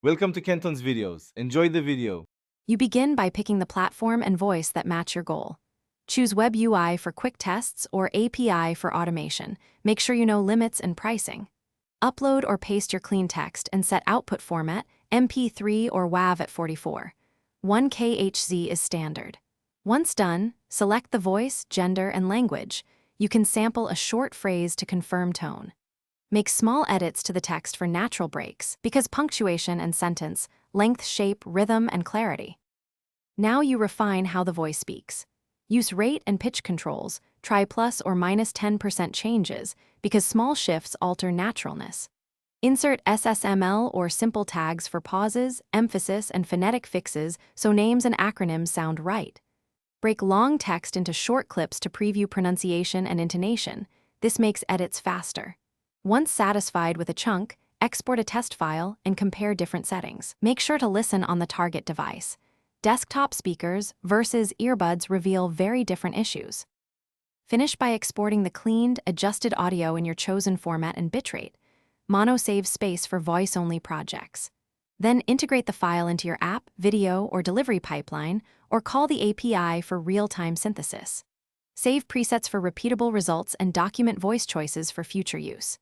Welcome to Kenton's videos. Enjoy the video. You begin by picking the platform and voice that match your goal. Choose Web UI for quick tests or API for automation. Make sure you know limits and pricing. Upload or paste your clean text and set output format, MP3 or WAV at 44. 1KHZ is standard. Once done, select the voice, gender, and language. You can sample a short phrase to confirm tone. Make small edits to the text for natural breaks, because punctuation and sentence, length, shape, rhythm, and clarity. Now you refine how the voice speaks. Use rate and pitch controls, try plus or minus 10% changes, because small shifts alter naturalness. Insert SSML or simple tags for pauses, emphasis, and phonetic fixes so names and acronyms sound right. Break long text into short clips to preview pronunciation and intonation. This makes edits faster. Once satisfied with a chunk, export a test file and compare different settings. Make sure to listen on the target device. Desktop speakers versus earbuds reveal very different issues. Finish by exporting the cleaned, adjusted audio in your chosen format and bitrate. Mono saves space for voice-only projects. Then integrate the file into your app, video, or delivery pipeline, or call the API for real-time synthesis. Save presets for repeatable results and document voice choices for future use.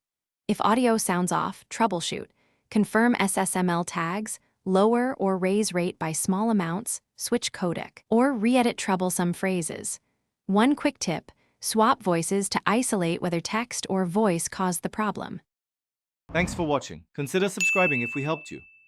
If audio sounds off, troubleshoot. Confirm SSML tags, lower or raise rate by small amounts, switch codec, or re-edit troublesome phrases. One quick tip: swap voices to isolate whether text or voice caused the problem. Thanks for watching. Consider subscribing if we helped you.